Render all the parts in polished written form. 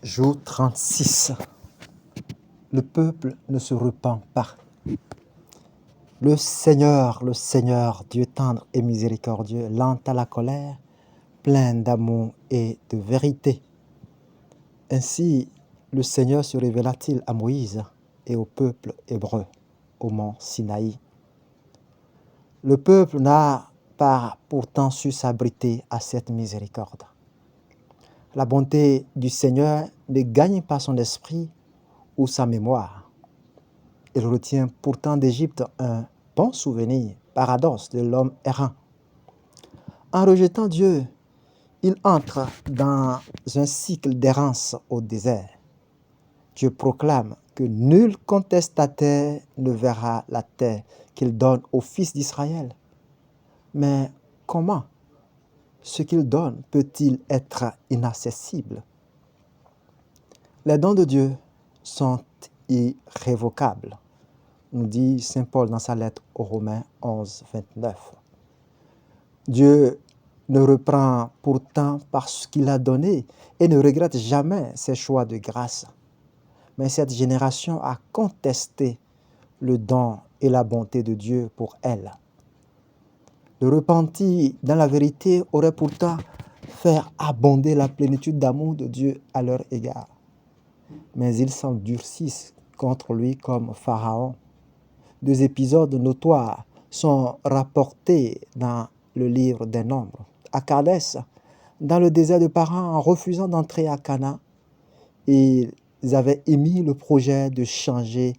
Jour 36. Le peuple ne se repent pas. Le Seigneur, Dieu tendre et miséricordieux, lent à la colère, plein d'amour et de vérité. Ainsi, le Seigneur se révéla-t-il à Moïse et au peuple hébreu au mont Sinaï. Le peuple n'a pas pourtant su s'abriter à cette miséricorde. La bonté du Seigneur ne gagne pas son esprit ou sa mémoire. Il retient pourtant d'Égypte un bon souvenir, paradoxe de l'homme errant. En rejetant Dieu, il entre dans un cycle d'errance au désert. Dieu proclame que nul contestataire ne verra la terre qu'il donne aux fils d'Israël. Mais comment ce qu'il donne peut-il être inaccessible? Les dons de Dieu sont irrévocables, nous dit saint Paul dans sa lettre aux Romains 11, 29. Dieu ne reprend pourtant par ce qu'il a donné et ne regrette jamais ses choix de grâce. Mais cette génération a contesté le don et la bonté de Dieu pour elle. Le repenti dans la vérité aurait pourtant fait abonder la plénitude d'amour de Dieu à leur égard. Mais ils s'endurcissent contre lui comme Pharaon. Deux épisodes notoires sont rapportés dans le livre des Nombres. À Kadès, dans le désert de Paran, en refusant d'entrer à Cana, ils avaient émis le projet de changer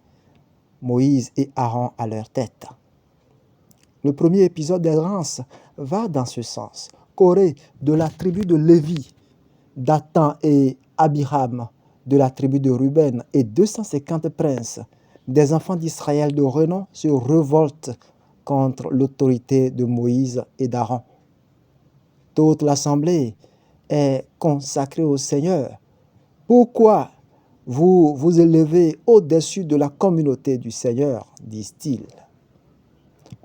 Moïse et Aaron à leur tête. Le premier épisode d'errance va dans ce sens. Corée de la tribu de Lévi, Dathan et Abiram de la tribu de Ruben et 250 princes des enfants d'Israël de renom se révoltent contre l'autorité de Moïse et d'Aaron. Toute l'assemblée est consacrée au Seigneur. Pourquoi vous vous élevez au-dessus de la communauté du Seigneur, disent-ils.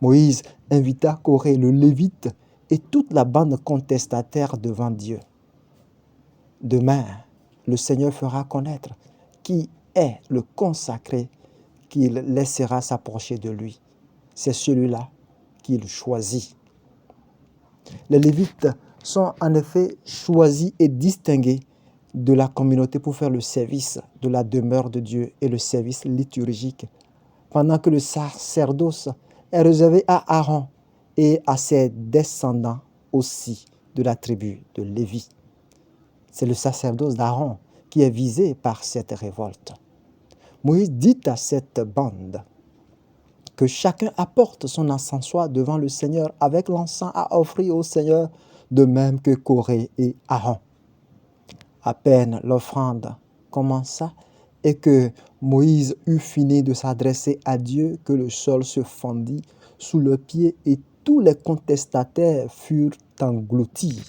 Moïse invita Corée, le Lévite, et toute la bande contestataire devant Dieu. Demain, le Seigneur fera connaître qui est le consacré qu'il laissera s'approcher de lui. C'est celui-là qu'il choisit. Les Lévites sont en effet choisis et distingués de la communauté pour faire le service de la demeure de Dieu et le service liturgique, pendant que le sacerdoce est réservé à Aaron et à ses descendants aussi de la tribu de Lévi. C'est le sacerdoce d'Aaron qui est visé par cette révolte. Moïse dit à cette bande que chacun apporte son encensoir devant le Seigneur avec l'encens à offrir au Seigneur, de même que Corée et Aaron. À peine l'offrande commença et que Moïse eut fini de s'adresser à Dieu que le sol se fendit sous le pied et tous les contestataires furent engloutis.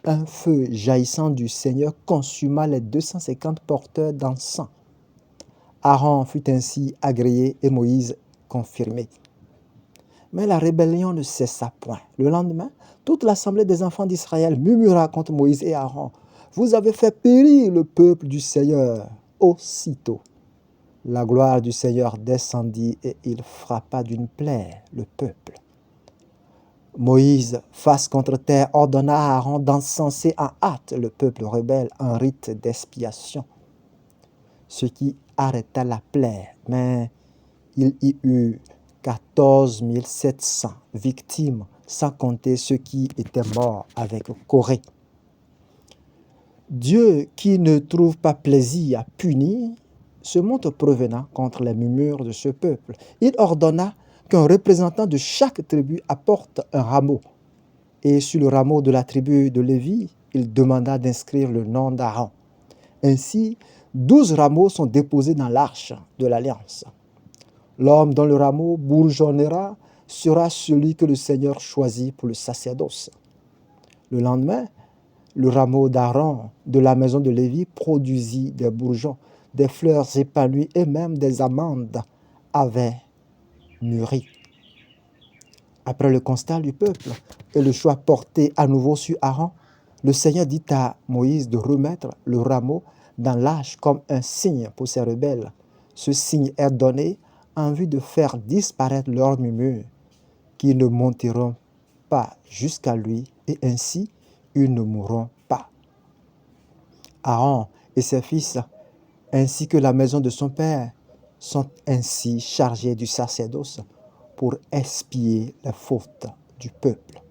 Un feu jaillissant du Seigneur consuma les 250 porteurs d'encens. Aaron fut ainsi agréé et Moïse confirmé. Mais la rébellion ne cessa point. Le lendemain, toute l'assemblée des enfants d'Israël murmura contre Moïse et Aaron. « Vous avez fait périr le peuple du Seigneur. » Aussitôt, la gloire du Seigneur descendit et il frappa d'une plaie le peuple. Moïse, face contre terre, ordonna à Aaron d'encenser en hâte le peuple rebelle en rite d'expiation, ce qui arrêta la plaie, mais il y eut 14 700 victimes, sans compter ceux qui étaient morts avec Corée. Dieu, qui ne trouve pas plaisir à punir, se montre prévenant contre les murmures de ce peuple. Il ordonna qu'un représentant de chaque tribu apporte un rameau. Et sur le rameau de la tribu de Lévi, il demanda d'inscrire le nom d'Aaron. Ainsi, 12 rameaux sont déposés dans l'arche de l'Alliance. L'homme dont le rameau bourgeonnera sera celui que le Seigneur choisit pour le sacerdoce. Le lendemain, le rameau d'Aaron de la maison de Lévi produisit des bourgeons, des fleurs épanouies et même des amandes avaient mûri. Après le constat du peuple et le choix porté à nouveau sur Aaron, Le Seigneur dit à Moïse de remettre le rameau dans l'âge comme un signe pour ces rebelles. Ce signe est donné en vue de faire disparaître leur murmure, qu'ils ne monteront pas jusqu'à lui, et ainsi ils ne mourront pas. Aaron et ses fils, ainsi que la maison de son père, sont ainsi chargés du sacerdoce pour expier les fautes du peuple.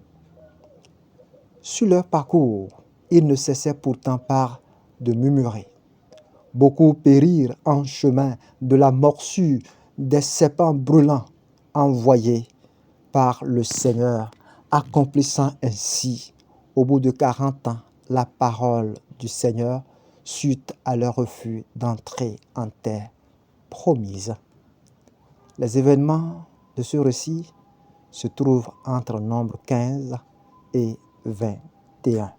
Sur leur parcours, ils ne cessaient pourtant pas de murmurer. Beaucoup périrent en chemin de la morsure des serpents brûlants envoyés par le Seigneur, accomplissant ainsi, au bout de 40 ans, la parole du Seigneur suite à leur refus d'entrer en terre promise. Les événements de ce récit se trouvent entre Nombre 15 et 21.